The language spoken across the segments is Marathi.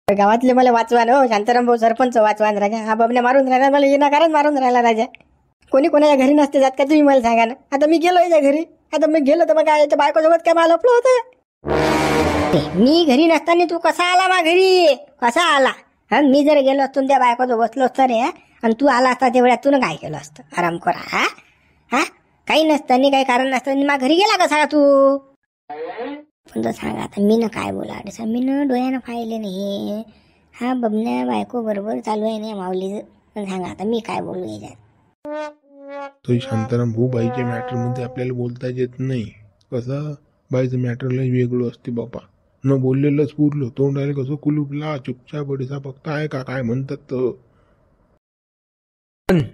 गावातले मला वाचवा ना शांताराम भाऊ सरपंच वाचवा ना राजा. हा बबने मारून राहिला मला, येणं मारून राहिला राजा. कोणी कोणाच्या घरी नसते जात का तुम्ही मला सांगा ना. आता मी गेलो याच्या घरी, आता मी गेलो तर मग काय याच्या बायकोसोबत काय मला लपलं होतं. मी घरी नसताना तू कसा आला मा घरी, कसा आला? हा मी जर गेलो असतो त्या बायकोचं बसलो असतं रे, आणि तू आला असता तेवढ्यात तू काय केलं असतं? आराम करा. हा हा काही नसताना काही कारण नसताना मा घरी गेला कसा तू? पण तो सांगा आता मी ना काय बोला, मी ना डोळ्यानं पाहिले नाही. हा बबन्या बायको बरोबर चालू आहे ना माऊलीचं. पण सांगा आता मी काय बोलू याच्यात? तो शांताराम भाऊ बाईच्या मॅटरमध्ये आपल्याला बोलता येत नाही. कसं बाईचं मॅटरला वेगळं असते बापा. न बोललेलंच पुरलं, तोंडाला कसं कुलूपला चुपचाप बडीसा फक्त आहे का काय म्हणतात.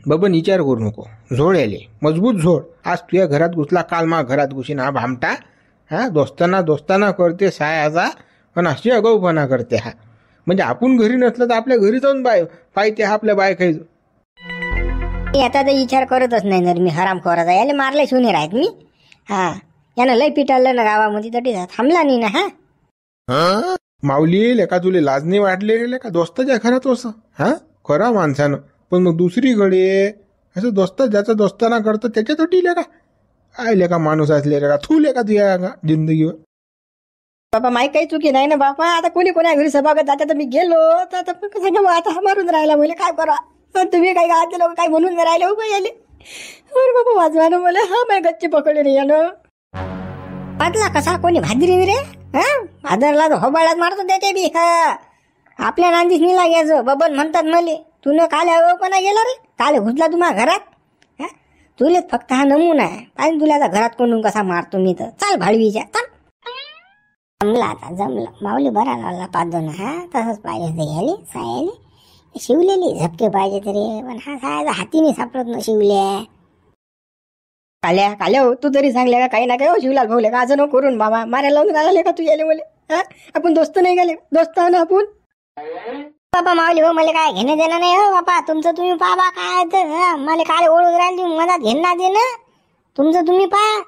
बबन विचार करू नको, झोड याले मजबूत झोड. आज तुझ्या घरात घुसला, काल मा घरात घुसीन हा भामटा. हा दोस्ताना करते सायाचा, पण अशी अगाऊपणा करते हा. म्हणजे आपण घरी नसलं तर आपल्या घरी जाऊन पाहिजे हा आपल्या बायकाईचं. आता तर विचार करतच नाही ना मी हरामखोराचा. याला मारले शिवणे राहत मी. हा यानं लय पिटाळलं ना गावामध्ये, तरी थांबला नाही ना. हा माऊली लेका तुले लाज नाही वाटले का दोस्ताच्या घरात असं? हा खरा माणसानं. पण मग दुसरीकडे असं दोस्ता ज्याचा दोस्ताना करतं त्याच्यासाठी लेका काय लेका माणूस असले का थू लेका तुझ्या जिंदगीवर. बाबा माही काही चुकी नाही ना बापा. आता कोणी कोणा घरी सभागत जाते तर मी गेलो तर आता हा मारून राहिला मला काय करा. तुम्ही काही गावातले लोक काही म्हणून राहिले हो याले. अरे बाबा वाजवा ना मला. हा माझ्या गच्ची पकडले नाही यानं. पाटला कसा कोणी भादरी रे? हा भादरला होबाळात मारतो त्याचे बी. हा आपल्या नांदीच निला घ्यायचं. बबन म्हणतात मले तू न काल कोणा गेला रे, काल घुसला तुम्हा घरात. हा तुलेच फक्त हा नमुना आहे. पाहिजे तुला आता घरात कोंडून कसा मारतो मी तर. चाल भाडवीच्या चाल. जमला आता जमलं. माऊली बरा लागला पाच. हा तसंच पाहिजे घ्यायले सायाले. शिवलेली झपके पाहिजे तरी, पण हा सायाचा हातीने सापडत न शिवल्या. काल्या हो तू तरी सांगले का काही ना काय हो शिवलाल भाऊले का असं नको करून बाबा. मारायला लावून राहिले का तू याले मले? हा आपण दोस्त नाही गेले, दोस्त ना आपण. बाबा माऊली हो मला काय घेणं देणं नाही हो बापा. तुमचं तुम्ही पहा काय तर. मला काय ओळख राहिली तुम्ही मदत घेणं देणं. तुमचं तुम्ही पहा.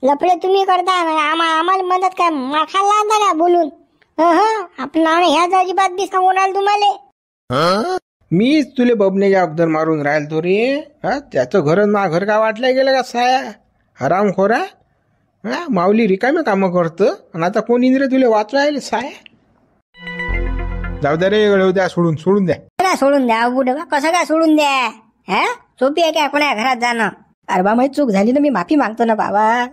लफडे तुम्ही करता, आम्हाला मदत काय खाल्ला आणता का बोलून? आपलं नाव ह्याच अजिबात बी सांगून राहिल तुम्हाला. मीच तुले बबनेच्या अगोदर मारून राहिलतो रे. हा त्याचं घर मा घर का वाटलं गेलं का साया हरामखोरा. हा माऊली रिकामे कामं करतं आणि आता कोणी रे तुले वाचवायला साया. जाऊ द्या रे द्या सोडून द्या. सोडून द्या बुडे बा. कसं काय सोडून द्या? हा सोपी आहे काय कोणा घरात जाणं? अरे बा माझी चूक झाली ना, मी माफी मागतो ना बाबा.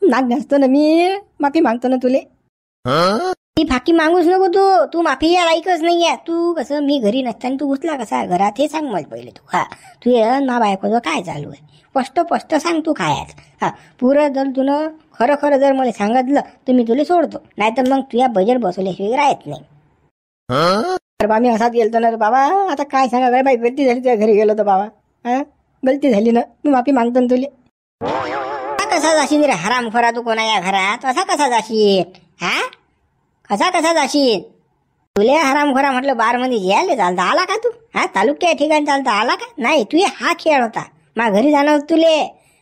नाक घासतो ना मी, माफी मागतो ना तुले. ती फाकी मागूच नको तू माफी या लायकच नाहीये तू. कसं मी घरी नसताना तू घुसला कसा घरात हे सांग मला पहिले तू. हा तू ना बायकोचं काय चालू आहे स्पष्ट सांग तू काय. हा पुरं जर तुनं खरं जर मला सांगितलं तर मी तुला सोडतो, नाही तर मग तुझ्या बजेट बसवल्याशिवाय राहत नाही. अरे बा मी असाच गेलतो ना रे बाबा. आता काय सांगा काय बाई, गलती झाली तुझ्या घरी गेलो तर बाबा. हा गलती झाली ना, तू माफी मागतो ना तुले. कसा जाशील रे हरामखोरा तू कोणाच्या घरात? असा कसा जाशील? हा कसा जाशील? तुले हरामखोरा म्हटलं बार मध्ये यायला चालता आला का तू? हा तालुक्या ठिकाणी चालता आला का? नाही तुझे हा खेळ होता. मा घरी जाणार तुले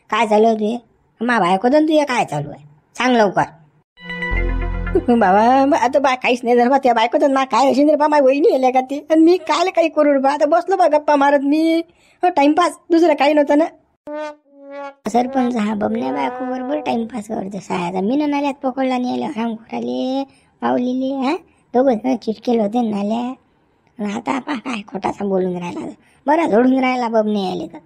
काय चालू आहे तुझे? मा बायको तुझे काय चालू आहे सांग लवकर. बाबा आता बा काहीच नाही जर बा त्या बायको तर काय असेल रे बा. माझी वहिनी आल्या का ती, आणि मी काय काही करू बा. आता बसलो बा गप्पा मारत मी. टाइमपास दुसरं काही नव्हतं ना. सरपंच हा बबन्या बायको बरोबर टाइमपास करते सायाचा. मी ना नाल्यात पकडला नाही आल्या हरामखोराले माऊलीले. हा दोघं चिटकेल होते नाल्या. आता पा काय खोटासा बोलून राहिला, बरा झोडून राहिला बबने आले तर.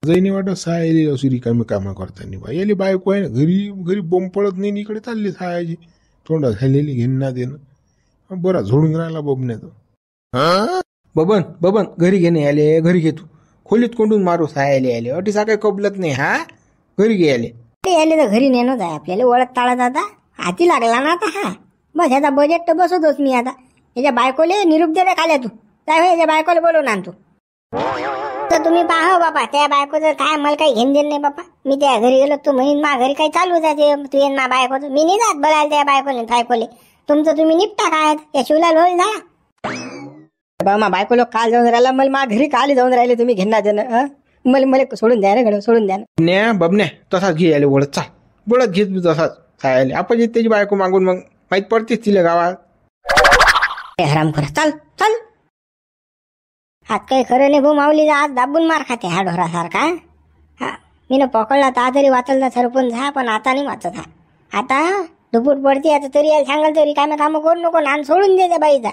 जैनी वाटत सायाली अशी रिकामी कामं करताना बा. याली बायको आहे ना घरी बोंब पडत नाही, इकडे चालली सायाची तोंडा झालेली घेणं देणं. बरा झोडून राहिला बबण्यात. बबन घरी घेणे आले, घरी घे तू. खोलीत कोंडून मारू सायाले आले. अटीसा काही कबलत नाही. हा घरी घे आले. याले तर घरी नेणंच आहे आपल्याला. ओळख ताळत आता हाती लागला ना आता. हा बस याचा बजेट तर बसवतोच मी आता. याच्या बायकोले निरूप दे खाल्या तू. काय याच्या बायकोला बोलवून आण तू. तर तुम्ही पहा बापा त्या बायकोचं काय मला काही घेण देण नाही बापा. मी त्या घरी गेलो तू म्हणून मा घरी काही चालूच आहे तू येईन मा बायकोचं. मी नाही जात बघायला त्या बायकोले तुमचं तुम्ही निपटा काय या शिवलाल होईल जा. बाबा मा बायको लोक काल जाऊन राहिला मला मा घरी काल जाऊन राहिले तुम्ही घेणार देणं. मला सोडून द्या ना घडव सोडून द्या ना. बबन्या तसाच घे आले वळत चाल. बोलत घेत तसाच सायाले. आपण त्याची बायको मागून मग माहित पडतेच तिला गावात. हराम कर, चल चल. आज काही खरं नाही भाऊ, माऊलीचा आज दाबून मार खाते हा ढोरासारखा. हा, मी पकडला तर तरी वाचलता सरपंच हा, पण आता नाही वाचत हा. आता दुपूट पडते आता तरी यायला सांगाल तरी काय कामं करू नको, नान सोडून दे त्या बाईचा.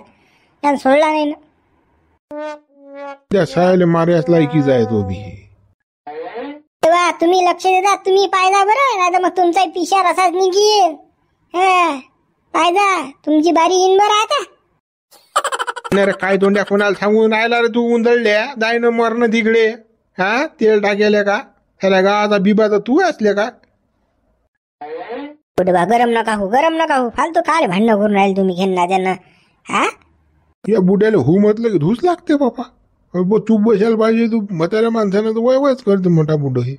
त्यानं सोडला नाही ना. त्या सायाला मार्यास लायकीच आहे तो बी. तेव्हा तुम्ही लक्ष देता, तुम्ही पायदा बरं, नाही तर मग तुमचा पिशार असाच निघीन. पायदा तुमची बारी येईन बरं आता. रे काय तोंड्या कोणाला सांगून राहिला रे तू, उंदळल्या जाय न मरण तिकडे. हा, तेल टाकेले का त्याला गावाचा बिबा तर तू असले का. गरम नका हो, गरम नका हो, फालतू काय भांडणं करून राहील तुम्ही घेणं त्यांना. हा, या बुड्याला हू म्हटलं की धूस लागते बापा. चूप बसायला पाहिजे तू. म्हाताऱ्या माणसानं तर वय वयच करते मोठा बुड हे.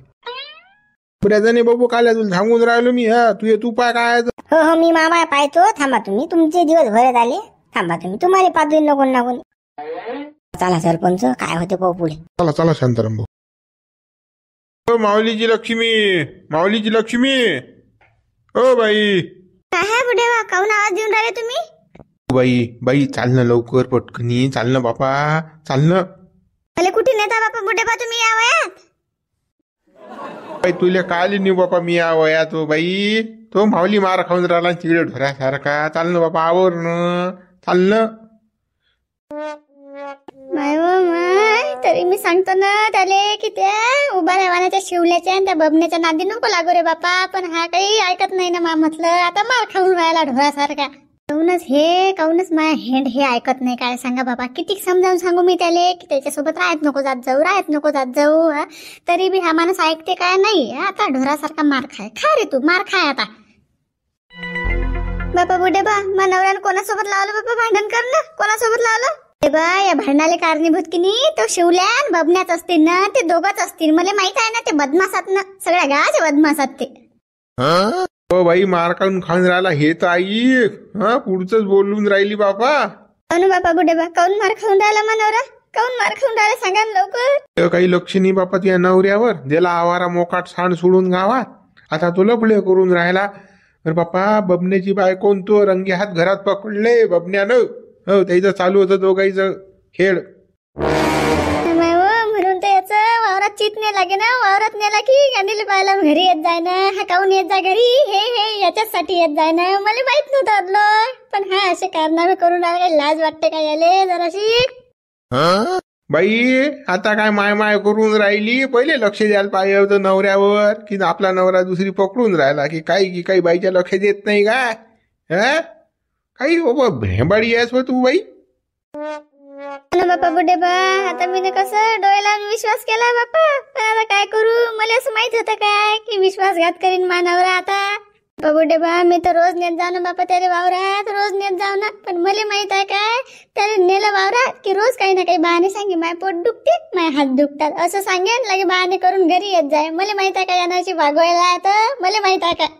बुड्याचा नाही बाबू, काल तुला सांगून राहिलो मी. हा, तू पाय काय. हो हो, मी मामा पाहतो. थांबा तुम्ही, तुमचे दिवस भरत आले. थांबा तुम्ही, तुम्हाला पाहतो नको ना कोणी. चला सरपंच, काय होते पाहू पुढे. चला चला शांताराम भाऊ. माऊलीची लक्ष्मी, माऊलीची लक्ष्मी. O by. काय बुढे बा, काऊन आवाज देऊन राहिले तुम्ही. बाई बाई, चाल ना लवकर, पटकनी चाल ना बापा, चाल ना. मला कुठे नेता बापा बुढे बा तुम्ही या वयात. बाई तुला काय नेऊ बापा मी या वयात. तो बाई तो माऊली मार खाऊन राहिला तिकडे ढोऱ्यासारखा. चाल ना बापा, आवर न चाल ना. माय तरी मी सांगतो ना त्याले की त्या उभा राहण्याच्या शिवल्याच्या आणि त्या बबण्याच्या नादी नको लागू रे बापा. पण हा काही ऐकत नाही ना. मा म्हटलं आता मार खाऊन राहिला ढोरासारखा. काऊनच माया हेंड हे ऐकत नाही. काय सांगा बाबा, किती समजावून सांगू मी त्याले की त्याच्यासोबत राहत नको जात जाऊ. तरी बी हा माणूस ऐकते काय नाही. आता ढोरासारखा मार खाय. खा रे तू, मार खाय आता. बापा बुढे बा, मा नवऱ्यानं कोणासोबत लावलं बापा भांडण करणं, कोणासोबत लावलं. ते बा या भांडणाले कारणीभूत की नाही तो शिवल्यान बबण्यात असतील ना, ते दोघंच असतील. मला माहित आहे ना, ते बदमासात ना, सगळ्या गावाचे बदमासात ते. हो बाई, मार खाऊन राहिला हे तर आई. हा, पुढचंच बोलून राहिली बापा. अनु बापा बुढे बा, काऊन मार खाऊन राहिला मा नवरा, काऊन मार खाऊन राहिला सांगा लवकर. काही लक्ष नाही बापा तुझ्या नवऱ्यावर. दिला आवारा मोकाट सांड सोडून गावात. आता तो लपडे करून राहिला. तर बापा बबण्याची बायकोन तो रंगी हात घरात पकडले बबण्यानं. हो, त्याचं चालू होतं दोघांचं खेळ. म्हणून तर याच वावरात चित नाही लागे ना. वावरात नेला की गांडीला पाहायला घरी येत जाय ना. हा काऊन येत जा घरी, हे याच्यासाठी येत जाय ना. मला माहित नव्हतं. पण हा असे कारनामे करून राहिले. लाज वाटते काय याले जराशी. बाई आता काय माय करून राहिली. पहिले लक्ष द्यायला पाहिजे होतं नवऱ्यावर. की आपला नवरा दुसरी पकडून राहिला की काही बाईच्या लक्ष देत नाही काय. काही बाबा भेंबाडी आहेस तू बाई. बापा बुढे बा, आता मी कसं डोळ्याला विश्वास केला बापा. पण आता काय करू, मला असं माहित होतं काय की विश्वासघात करीन मानवरा. आता बापा बुढे बा, मी तर रोज नेत जाऊ ना बापा त्याला वावरात, रोज नेत जाऊ ना. पण मला माहित आहे काय, त्याला नेलं वावरात की रोज काही ना काही बहाणे सांगे. माय पोट दुखते, माय हात दुखतात असं सांगेन. लगे बहाणे करून घरी येत जाय. मला माहित आहे काय यानाची भागवायला. तर मला माहित आहे काय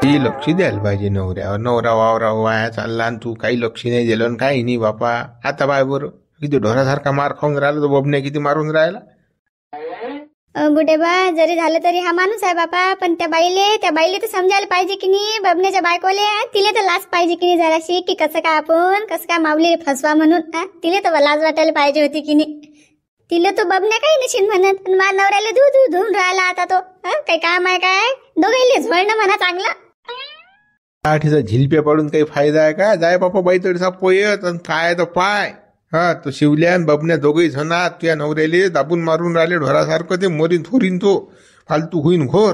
लक्ष द्यायला पाहिजे नवऱ्यावर. नवरा वावरा वाया चालला आणि तू काही लक्ष नाही दिलं काही नाही बापा. आता बाय बरं किती ढोरासारखा मार खाऊन राहिला. तो बबण्या किती मारून राहिला. बुढे बा, जरी झालं तरी हा माणूस आहे बापा. पण त्या बाईले तर समजायला पाहिजे की नाही. बबण्याच्या बायकोले तिले तर लाज पाहिजे की नाही जराशी. की कसं काय माऊली फसवा म्हणून. तिले तर लाज वाटायला पाहिजे होती की नाही. तिला तो बबण्या काही नशीन म्हणत. मा नवऱ्याला धुवून राहिला आता तो. काही काम आहे काय, दोघांले झोळणं म्हणा चांगला. आठीचा झिलप्या पडून काही फायदा आहे का. जाय बापा बाई तडसा पोयत काय तर पाय. तो शिवल्यान बबण्या दोघही जणात तुझ्या नवऱ्याले दाबून मारून राहिले ढोरासारखं. ते मोरीन थोरीन तो फालतू होईन घोर.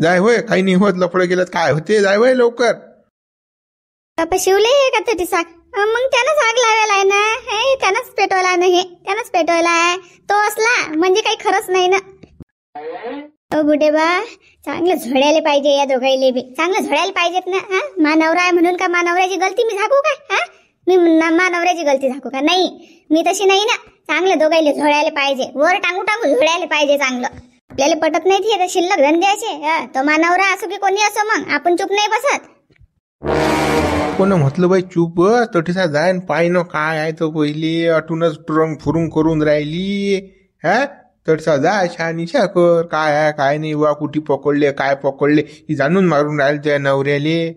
जाय होय, काही नाही होत. लफडं गेलं काय होते. जाय होय लवकर. बापा शिवले हे का तरी साग. मग त्यानंच आग लावायला आहे ना. हे त्यानंच पेटवला आहे ना. हे त्यानंच पेटवला आहे. तो असला म्हणजे काही खरंच नाही ना. बुढे बा, चांगलं झोडायला पाहिजे या दोघाईले बी. चांगलं झोडायला पाहिजेत ना. मा नवरा आहे म्हणून का मा नवऱ्याची गलती मी झाकू काय. मी मा नवऱ्याची गलती झाकू का. नाही, मी तशी नाही ना. चांगलं दोघाईले झोडायला पाहिजे. वर टांगू झोडायला पाहिजे चांगलं. आपल्याला पटत नाही ते शिल्लक धंद्याचे. तो मा नवरा असो की कोणी असो, मग आपण चूप नाही बसत. कोण म्हटलं बाई चूप तटीसा जाय पाय न काय आहे तो पहिली अटूनच टुरंग फुरुंग करून राहिली. तडसा जाय शहानिशा कर. काय आहे काय नाही वा कुठे पकडले काय पकडले ही जाणून मारून राहिले त्या नवऱ्याले.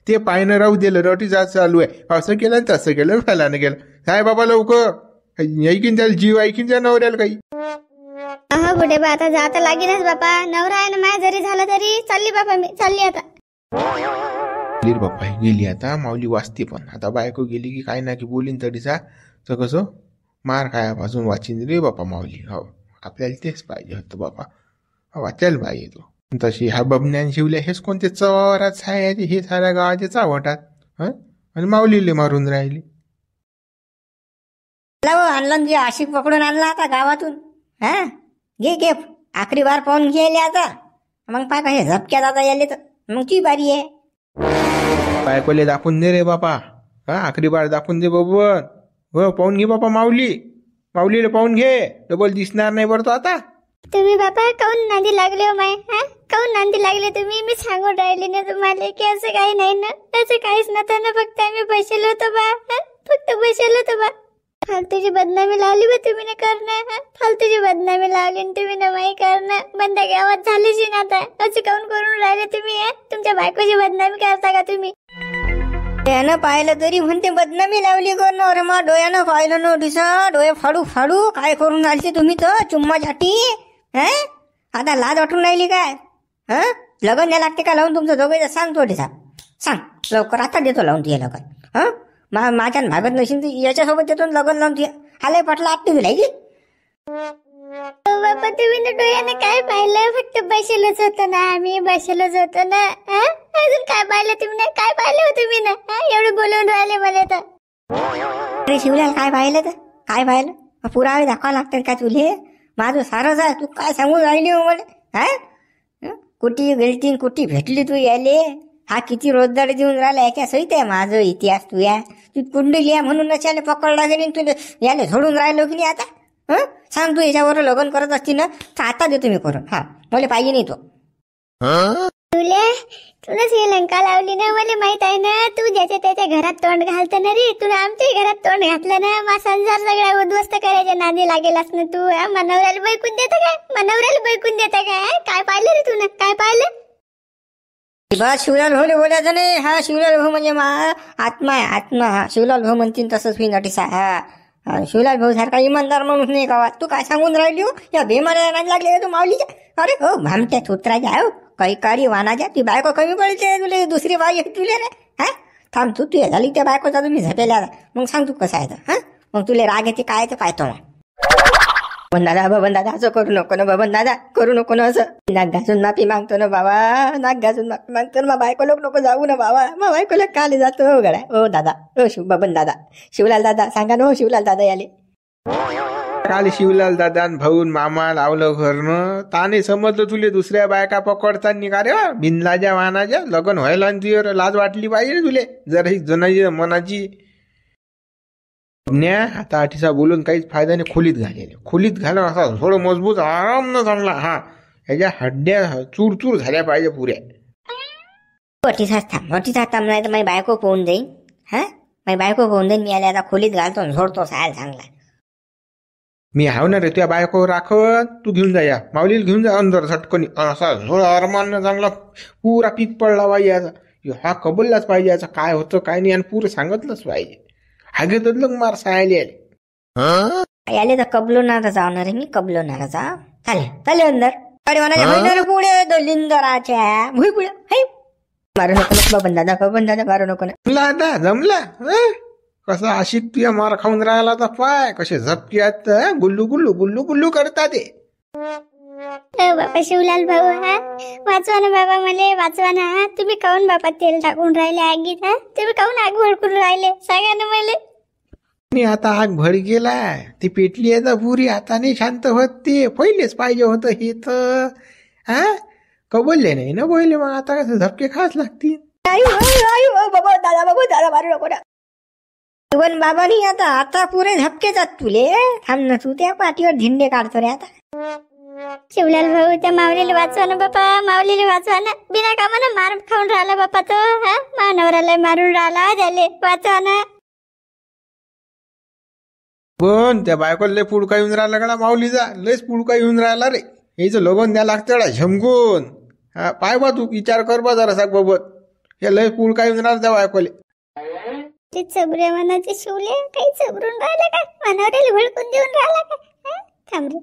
ते पायनं राहू दिलं, रोटी जात चालू आहे. असं केलं आणि तसं केलं, फलानं केलं. काय बाबा लवकर ऐकीन त्याला जीव, ऐकीन त्या नवऱ्याला काही. अहो बुढे बा आता जाता लागेलच बापा. नवरा आहे ना माझ्या जरी झाला तरी चालली बापा, मी चालली आता. गेली रे बाप्पा, गेली आता. माऊली वाचते पण आता. बायको गेली की काय ना की बोलीन तरीचा तर कसं मार खायापासून वाचिन रे बापा माऊली. हो, आपल्याला तेच पाहिजे होतं बापा, वाचायला पाहिजे तो. तशी हा बबन्यान शिवल्या हेच कोणते चवावरात छायाचे, हे साऱ्या गावाचे चावटात. आणि माऊलीले मारून राहिली. आणला जे आशिक पकडून आणला आता गावातून. हा घे घे, आखरी बार पाहून घ्यायले आता. मग पाय का हे झपक्यात आता याले तर मग ती बारी आहे. बायकोले दाखवून दे रे बापा. आखरी बार दाखवून दे बबन. हो, पाहून घे बापा माऊली. माऊलीला पाहून घे, डबल दिसणार नाही बरं तो आता. तुम्ही बापा काऊन नांदी लागले हो माय? काऊन नांदी लागले तुम्ही? मी सांगून राहिले ना तुम्हाला की असं काही नाही ना, असं काहीच नव्हतं ना. फक्त आम्ही बसेलो होतो बा, फक्त बसेलो होतो बा. फालतूची बदनामी लावली बा तुम्ही ना करणं. फालतूची बदनामी लावली तुम्ही ना माई करणं. बंदा गावात झालीच ना आता. असं काऊन करून राहिले तुम्ही? तुमच्या बायकोची बदनामी करता का तुम्ही? डोळ्यानं पाहिलं तरी म्हणते बदनामी लावली करणं. अरे मा डोळ्यानं पाहिलं न दिसा, डोळे फाडू फाडू काय करून राहिले तुम्ही तर चुम्मासाठी. आता लाज वाटून राहिली काय? लगन द्या लागते का लावून तुमचं दोघे? सांग तो दिसा, सांग लवकर. आता देतो लावून तुझ्या लगन. माझ्या भागत नशील तर याच्यासोबत देतो लगन लावून तुझ्या. हालय पटला आपली दिलाय की बाबा तुम्ही ना डोळ्याने काय पाहिलं? फक्त बसेलच होतं ना, आम्ही बसेलच होतो ना. अजून काय पाहिलं तुम्ही? काय पाहिलं हो तुम्ही ना? एवढं बोलून राहिले मला तर. अरे शिवलाल काय पाहिलं तर काय पाहिलं? पुरावे दाखवा लागतात का तुले? माझं सारंच आहे, तू काय सांगून राहिली हो मला? कुठे गेलती कुठे भेटली तू याले? हा किती रोजगार देऊन राहिला याच्या सहित आहे माझं इतिहास. तू या तू कुंडली आहे म्हणूनच याले पकडला गेली, तुला याले सोडून राहिलो की नाही आता? सांग तू याच्यावर लग्न करत असती ना तर आता देतो मी करून. मला पाहिजे नाही तो. तुला श्रीलंका लावली ना, मला माहित आहे ना. तू ज्याच्या त्याच्या घरात तोंड घालत ना रे. तुला आमच्या घरात तोंड घातलं ना, मा संसार सगळा उद्ध्वस्त करायच्या नादी लागेलास ना तू. मनवऱ्याला बैकून देता काय? मनवऱ्याला बैकून देता काय? काय पाहिलं रे तू? काय पाहिलं? बस शिवलाल भाऊ बोलायचं नाही. हा शिवलाल भाऊ म्हणजे मा आत्मा आहे, आत्मा. हा शिवलाल भाऊ म्हणतील तसंच होईन नटीसा. शिवलाल भाऊ सारखा इमानदार माणूस नाही गावात. तू काय सांगून राहिली हो? या बेमाऱ्या नाही लागले तू माऊलीच्या? अरे हो भामट्या थुत्राच्या, हो काही कारी वानाच्या. ती बायको कमी पडते तुले, दुसरी बाई तुले रे. थांब तू तुझ्या झाली त्या बायकोचा तुम्ही झपेल्या. मग सांग तू कसं आहे तर. मग तुले राग येते काय ते पाहतो मग. बबन दादा, बबन दादा असं करू नको ना. बबन दादा करू नको ना असं. नाक घासून माफी मागतो ना बाबा, नाक घासून माफी मागतो ना. बायको लोक नको जाऊ ना बाबा. मग बायको लोक काले जातो हो गड्या. हो दादा, हो बबन दादा, शिवलाल दादा सांगा ना. हो शिवलाल दादा याले काल शिवलाल दादा भाऊन मामा लावलं घरनं. ताने समजलं तुले दुसऱ्या बायका पकडताना का रे बिनलाजा वानाच्या. लग्न व्हायला आणि तुझ्यावर लाज वाटली पाहिजे तुले जरा ही जनाची मनाची. आता आठीसा बोलून काहीच फायदा नाही. खोलीत घालेले, खोलीत घालून असा थोडं मजबूत आराम न चांगला. ह्याच्या हड्ड्या चूर चूर झाल्या पाहिजे पुऱ्या. मोठीचाच थांब नाही तर माझी बायको पोहून जाईन. माझी बायको पोहून जाईन. मी आले आता खोलीत घालतो झोडतो सायला चांगला. मी हाव ना रे तुझ्या बायको राखत. तू घेऊन जा, या माऊलीला घेऊन जा अंदर झटकन. असा झोळ अरमान चांगला पुरा पीक पडला पाहिजे याचा. हा कबललाच पाहिजे याचा काय होतं काय नाही, आणि पुरं सांगितलंच पाहिजे. हागे तर मार सायले याले तर कबलोनार जाणार आहे मी. कबलोनार जा चाले अंदर. अरे म्हणाले महिन्याला पुढे दलिंदराच्या भुई पुढे मारू नको ना बबन दादा, बबन दादा मारू नको ना. जमला आता जमला. कसा आशिक तुझ्या मार खाऊन राहिला तर पाय कसे झपक्यात गुल्लू गुल्लू गुल्लू गुल्लू करतात ते. बापा शिवलाल भाऊ, वाचवा ना बाबा, मला वाचवा ना. तुम्ही काऊन बापा तेल टाकून राहिले आगीत? तुम्ही काऊन आग भडकून राहिले सांगा ना मला. मी आता आग भडकेलाय, ती पेटली आहे तर पुरी. आता नाही शांत होत ते. पहिलेच पाहिजे होतं हे तर. कबलले नाही ना पहिले, मग आता कसं झपके खास लागतील. बाबा दादा, बाबा दादा मारू नको ना. पण बाबा नाही आता पुरे झपके जात तुले. थांब ना तू, त्या पाठीवर झिंडे काढतो रे आता. शिवलाल भाऊ त्या माऊलीला वाचवा ना बापा, माऊलीला वाचवा ना. बिना कामानं मार खाऊन राहिला बापा तो. मानवराला मारून राहिला, त्याले वाचवा ना. पण त्या बायकोला लय पुडका येऊन राहिला गडा माऊलीचा. लयच पुडका येऊन राहिला रे. याचं लगन द्या लागतं झमकून. पाय बा तू विचार कर बा जरा साग बाबत. हे लय पूल काय होणार त्या बायकोले. ते चबऱ्या मनाचे शिवले काही चबरून राहिला का मनावर भडकून देऊन राहिला का थांब रे.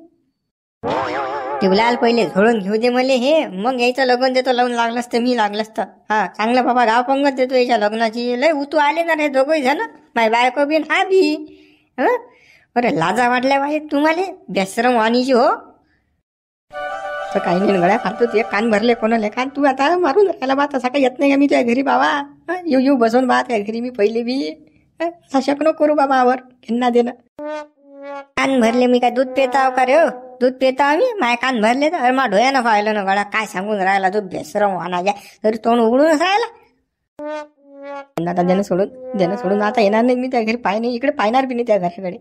शिवलाल पहिले झोडून घेऊ दे मले हे, मग यायचं लग्न देतो. लावून लागलं असतं मी लागलं असतं. हा चांगलं बाबा गाव पंगत देतो याच्या लग्नाची. लय उतू आले ना रे दोघही जण, माय बायको बिन हा बी. हं अरे लाजा वाटल्या बाई तुम्हाला बेशरम वाणीची हो. तर काही नाही गळ्या फालतू तू एक कान भरले कोणाला कान. तू आता मारून राहिला बा तसा काही येत नाही का मी तुझ्या घरी बाबा. येऊ येऊ बसून बा त्या घरी मी पहिले बी. असा शक नको करू बाबा आवर घेणं देणं. कान भरले मी काय दूध पेताव का रे हो. दूध पेताव मी माय कान भरले तर मा डोळ्यानं पाहिलं ना गळा. काय सांगून राहिला तू बेशरम वाणाच्या. तरी तोंड उघडूनच राहिला. आता देणं सोडून आता येणार नाही मी त्या घरी. पाय नाही इकडे पाहणार बी नाही त्या घराकडे.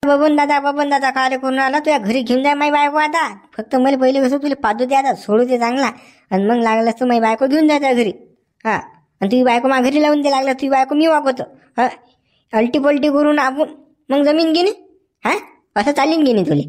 बबन दादा काय करून आला तुझ्या घरी घेऊन जाय माई बायको. आता फक्त मला पहिले कसं तुला पादू दे आता सोडू दे चांगला. आणि मग लागलं असतं माई बायको घेऊन जाय त्या घरी. हा आणि तुझी बायको मा घरी लावून दे लागलं तुझी बायको मी वागवतो. हा अल्टी पलटी करून आपण मग जमीन घेणे. हा असं चालीन घेणे तुले.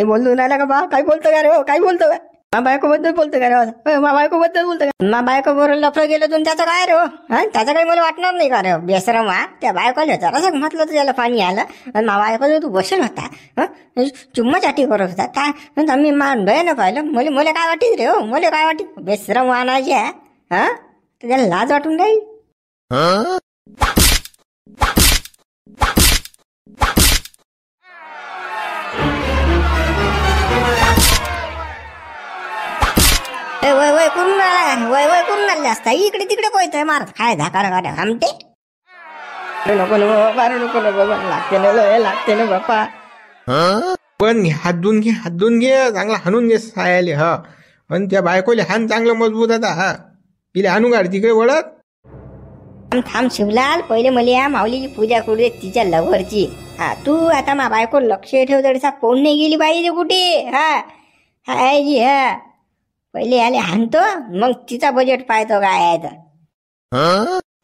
बोलतो राहिला का बा. काय बोलतो का रे हो. काय बोलतो का मा बायको बद्दल बोलतो का रे. मा बायको बद्दल बोलतो का. मा बायको बरोबर लफडं गेलं तुम्ही त्याचं काय रे हो. हा त्याचं काही मला वाटणार नाही का रे बेसरम. हा त्या बायकोला जरासं म्हटलं तर त्याला पाणी आलं. आणि मा बायको तू बसेल होता. हा चुम्मा चाटी करत होता काय आम्ही मान भयानं पाहिलं. मला काय वाटीत रे हो. मला काय वाटीत बेसरम वाणाची. हा त्याला लाज वाटून राहील. वय करून वय करून आले असता इकडे तिकडे कोयतोय मारत काय धाकार गाड्या आमटे. नको मारू नको लागते ना लय लागते ना बापा. पण हात धुवून घे चांगला हाणून घे सायाले. हा आणि त्या बायकोले हान चांगलं मजबूत आता. हा तिला हाणू काढ तिकडे वळत. थांब शिवलाल पहिले मला या माऊलीची पूजा करू दे तिच्या लवरची. हा तू आता मा बायको लक्ष ठेव तडीसा कोण नाही गेली पाहिजे कुठे. हा हाय जी हा पहिले आले हाणतो मग तिचा बजेट पाहतो काय आहे तर.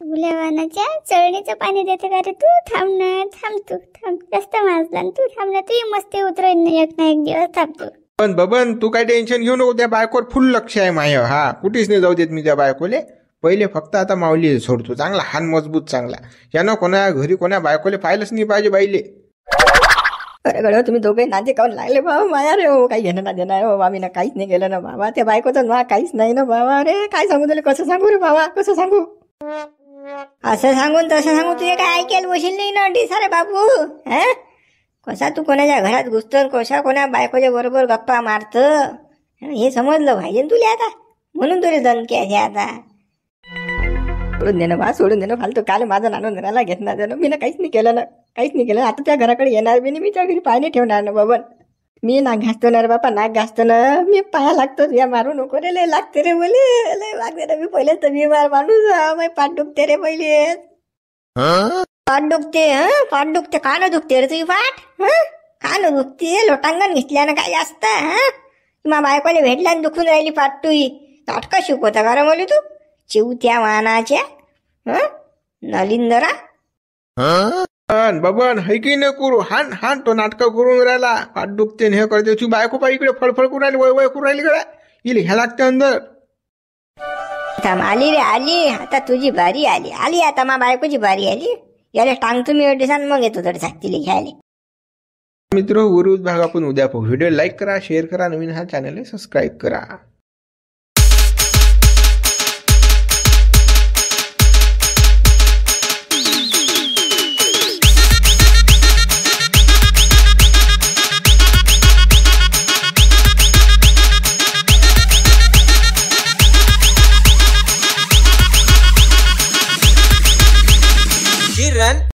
गुलाबानाच्या चळणीचं पाणी देते का रे तू. थांब ना थांब तू थांब जास्त माजला तू थांब ना. तू मस्त उतरेल एक ना एक दिवस थांबतो. पण बबन तू काय टेन्शन घेऊ नको. त्या बायकोवर फुल लक्ष आहे माय. हा कुठेच नाही जाऊ देत मी त्या बायकोले. पहिले फक्त आता माऊली सोडतो चांगला हान मजबूत चांगला. यानं कोणा घरी कोणा बायकोले पाहिलंच नाही पाहिजे बाईले. अरे गड्या तुम्ही दोघे नाते काऊन लागले बाबा माया रे हो. काही घेणं ना देणं आहे हो बाबी ना काहीच नाही गेलं ना बाबा. त्या बायकोचं ना काहीच नाही ना बाबा. अरे काय सांगू तुला कसं सांगू रे बाबा कसं सांगू. असं सांगून तसं सांगू तुझे काय ऐकेल बसेल नाही ना डी सारे बाबू. हा कसा तू कोणाच्या घरात घुसतो कशा कोणा बायकोच्या बरोबर गप्पा मारत हे समजलं पाहिजे तुला आता. म्हणून तुला दणके आहे आता. सोडून देणं फालतू. काल माझा नानून घराला घेत ना जाणं मी ना काहीच नाही केलं ना काहीच नाही केलं. आता त्या घराकडे येणार बी नाही मी. त्या घरी पाय ठेवणार ना बाबा. मी नाक घासतो ना रे बापा नाक घासतो ना मी. पाया लागतो या मारू नको रे. लय लागते रे बोले लय लागते रे. मी पहिले तर बिमार माणूस पाठ दुखते रे पहिले. पाठ दुखते पाठ दुखते कान दुखते रे तुझी पाठ. कान दुखते लोटांगण घेतल्यानं काय जास्त. मा बायकोले भेटल्या दुखून राहिली पाठ तुही. नाटका शिकवता का रे मला तू चिवत्या वाहनाच्या नलिंदरा. बबन है की नाही करू. हान तो नाटक करून राहिला. पाठ दुखते हे करते. तू बायको पाय इकडे फळफळ करून राहिली वय करून राहिली कडे. इले ह्या लागते अंदर. आली रे आली. आता तुझी बारी आली आता मा बायकोची बारी आली. याला टांगतो मी दिवसान मग येतो तरी तिला घ्यायला. मित्र उर्वरित भाग आपण उद्या पाहू. व्हिडिओ लाईक करा शेअर करा. नवीन हा चॅनल सबस्क्राईब करा.